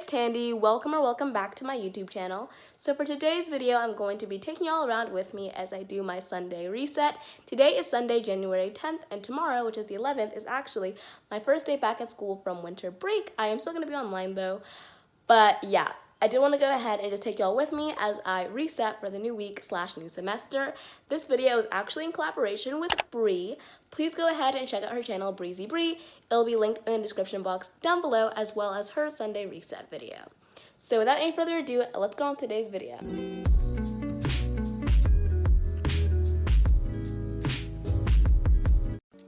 Tandy. Welcome back to my YouTube channel. So for today's video, I'm going to be taking y'all around with me as I do my Sunday reset. Today is Sunday, January 10th, and tomorrow, which is the 11th, is actually my first day back at school from winter break. I am still going to be online though, but yeah. I did want to go ahead and just take y'all with me as I reset for the new week / new semester. This video is actually in collaboration with Brii. Please go ahead and check out her channel, Brezzie Brii. It'll be linked in the description box down below, as well as her Sunday reset video. So without any further ado, let's go on to today's video.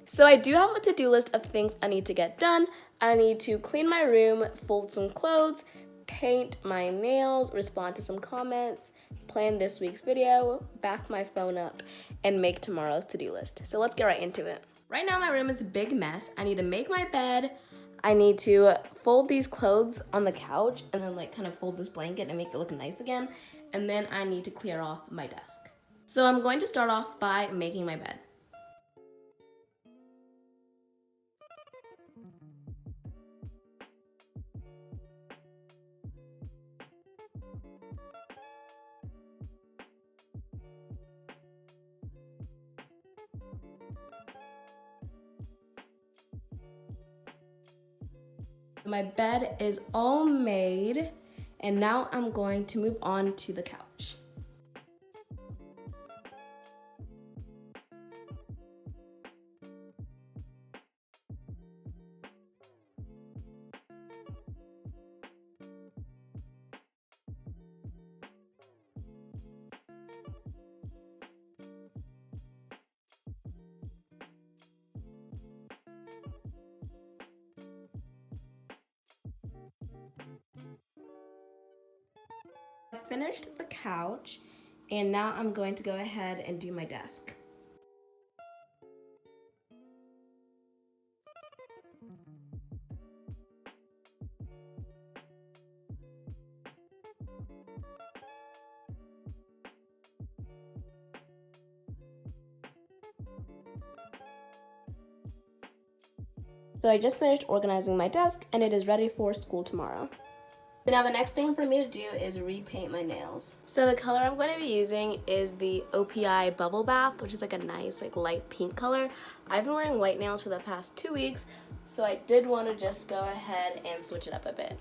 So I do have a to-do list of things I need to get done. I need to clean my room, fold some clothes, paint my nails, respond to some comments, plan this week's video, back my phone up, and make tomorrow's to-do list. So let's get right into it. Right now my room is a big mess. I need to make my bed. I need to fold these clothes on the couch and then kind of fold this blanket and make it look nice again. And then I need to clear off my desk. So I'm going to start off by making my bed. My bed is all made, and now I'm going to move on to the couch. I finished the couch, and now I'm going to go ahead and do my desk. So I just finished organizing my desk, and it is ready for school tomorrow. So now the next thing for me to do is repaint my nails. So the color I'm going to be using is the OPI Bubble Bath, which is a nice light pink color. I've been wearing white nails for the past 2 weeks, so I did want to just go ahead and switch it up a bit.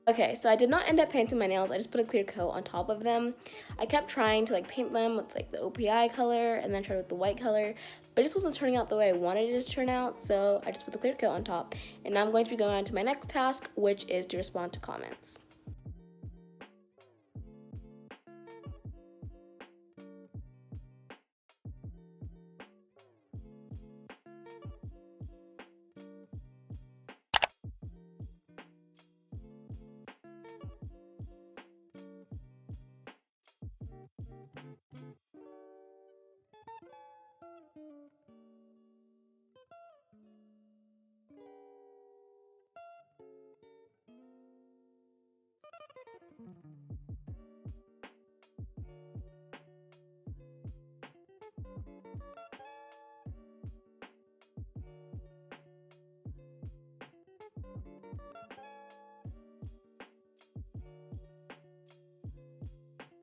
Okay, so I did not end up painting my nails. I just put a clear coat on top of them. I kept trying to paint them with the OPI color and then tried with the white color, but it just wasn't turning out the way I wanted it to turn out, so I just put the clear coat on top. And now I'm going to be going on to my next task, which is to respond to comments.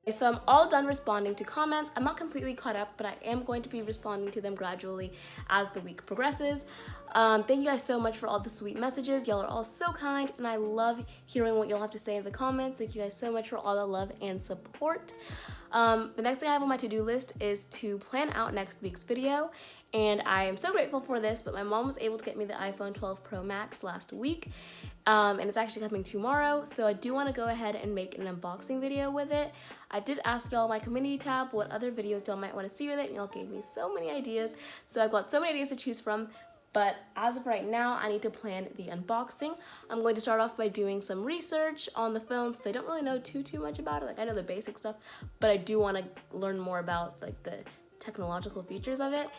So I'm all done responding to comments. I'm not completely caught up, but I am going to be responding to them gradually as the week progresses. Thank you guys so much for all the sweet messages. Y'all are all so kind, and I love hearing what y'all have to say in the comments. Thank you guys so much for all the love and support. The next thing I have on my to-do list is to plan out next week's video, and I am so grateful for this, but my mom was able to get me the iPhone 12 Pro Max last week, and it's actually coming tomorrow, so I do want to go ahead and make an unboxing video with it. I did ask y'all in my community tab what other videos y'all might want to see with it, and y'all gave me so many ideas, so I've got so many ideas to choose from. But as of right now, I need to plan the unboxing. I'm going to start off by doing some research on the phone, because I don't really know too much about it. Like, I know the basic stuff, but I do want to learn more about like the technological features of it,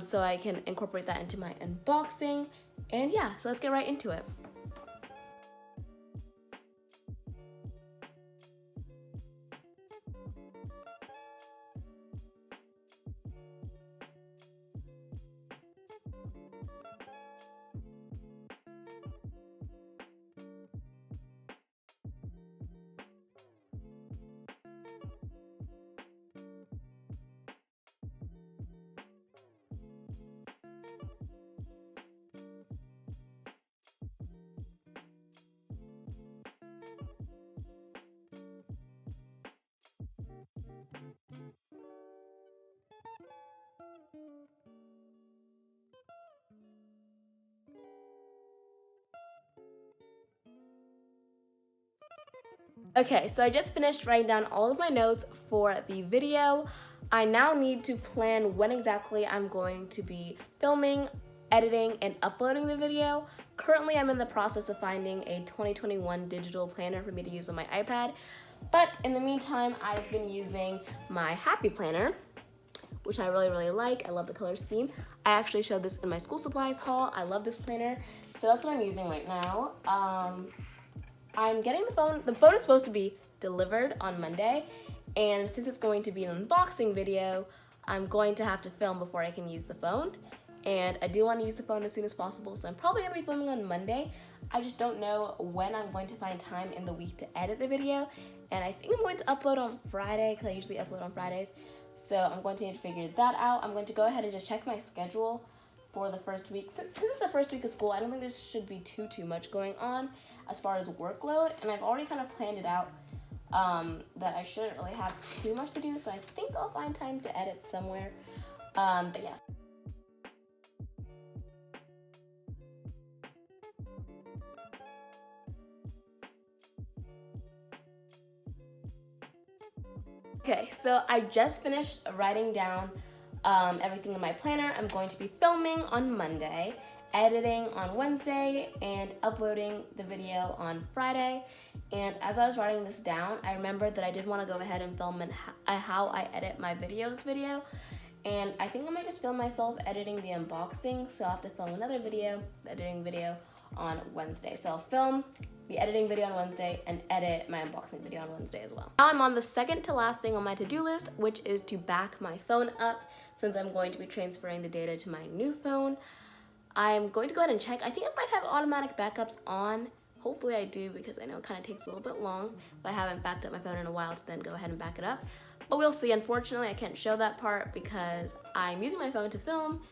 so I can incorporate that into my unboxing. And yeah, so let's get right into it. Okay, so I just finished writing down all of my notes for the video. I now need to plan when exactly I'm going to be filming, editing, and uploading the video. Currently, I'm in the process of finding a 2021 digital planner for me to use on my iPad, but in the meantime, I've been using my Happy Planner, which I really like. I love the color scheme. I actually showed this in my school supplies haul. I love this planner, so that's what I'm using right now. I'm getting the phone. The phone is supposed to be delivered on Monday, and since it's going to be an unboxing video, I'm going to have to film before I can use the phone. And I do want to use the phone as soon as possible, so I'm probably going to be filming on Monday. I just don't know when I'm going to find time in the week to edit the video, and I think I'm going to upload on Friday, because I usually upload on Fridays, so I'm going to need to figure that out. I'm going to go ahead and just check my schedule for the first week. Since this is the first week of school, I don't think there should be too much going on as far as workload, and I've already kind of planned it out that I shouldn't really have too much to do, so I think I'll find time to edit somewhere, but yes. Okay, so I just finished writing down everything in my planner. I'm going to be filming on Monday, editing on Wednesday, and uploading the video on Friday. And as I was writing this down, I remembered that I did want to go ahead and film how I edit my videos video. And I think I might just film myself editing the unboxing, so I'll have to film another video, the editing video, on Wednesday. So I'll film the editing video on Wednesday and edit my unboxing video on Wednesday as well. Now I'm on the second to last thing on my to-do list, which is to back my phone up, since I'm going to be transferring the data to my new phone. I'm going to go ahead and check. I think I might have automatic backups on. Hopefully I do, because I know it kind of takes a little bit long if I haven't backed up my phone in a while to then go ahead and back it up. But we'll see. Unfortunately, I can't show that part because I'm using my phone to film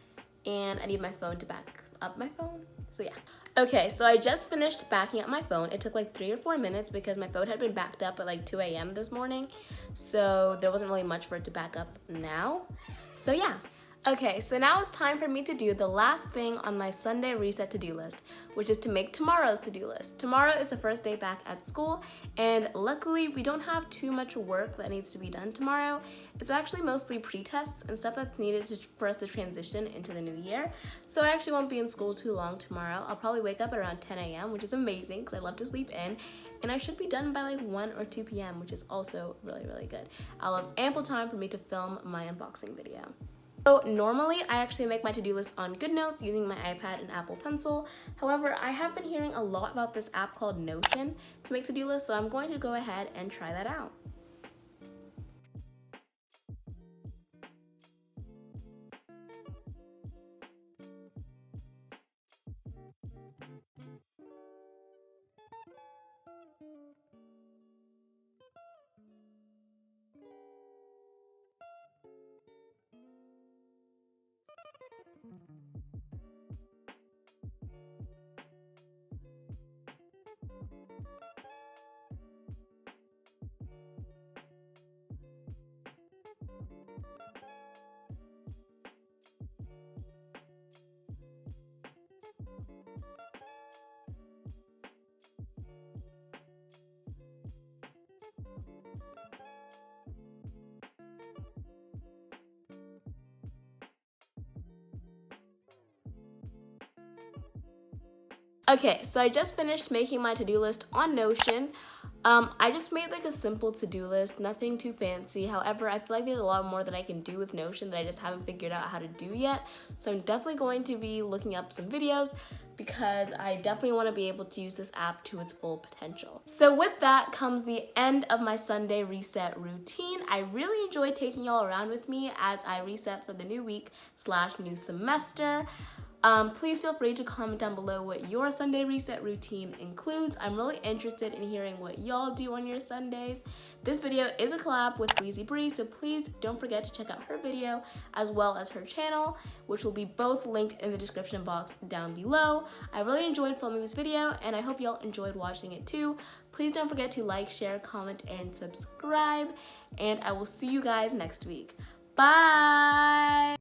and I need my phone to back up my phone. So yeah. Okay, so I just finished backing up my phone. It took like 3 or 4 minutes because my phone had been backed up at like 2 a.m. this morning. So there wasn't really much for it to back up now. So yeah. Okay, so now it's time for me to do the last thing on my Sunday reset to-do list, which is to make tomorrow's to-do list. Tomorrow is the first day back at school, and luckily we don't have too much work that needs to be done tomorrow. It's actually mostly pre-tests and stuff that's needed for us to transition into the new year. So I actually won't be in school too long tomorrow. I'll probably wake up at around 10 a.m., which is amazing because I love to sleep in. And I should be done by like 1 or 2 p.m., which is also really good. I'll have ample time for me to film my unboxing video. So normally I actually make my to-do list on GoodNotes using my iPad and Apple Pencil. However, I have been hearing a lot about this app called Notion to make to-do lists, so I'm going to go ahead and try that out. Okay, so I just finished making my to-do list on Notion. I just made like a simple to-do list, nothing too fancy. However, I feel like there's a lot more that I can do with Notion that I just haven't figured out how to do yet. So I'm definitely going to be looking up some videos because I definitely want to be able to use this app to its full potential. So with that comes the end of my Sunday reset routine. I really enjoyed taking y'all around with me as I reset for the new week / new semester. Please feel free to comment down below what your Sunday reset routine includes. I'm really interested in hearing what y'all do on your Sundays. This video is a collab with Brezzie Brii, so please don't forget to check out her video as well as her channel, which will be both linked in the description box down below. I really enjoyed filming this video, and I hope y'all enjoyed watching it too. Please don't forget to like, share, comment, and subscribe, and I will see you guys next week. Bye!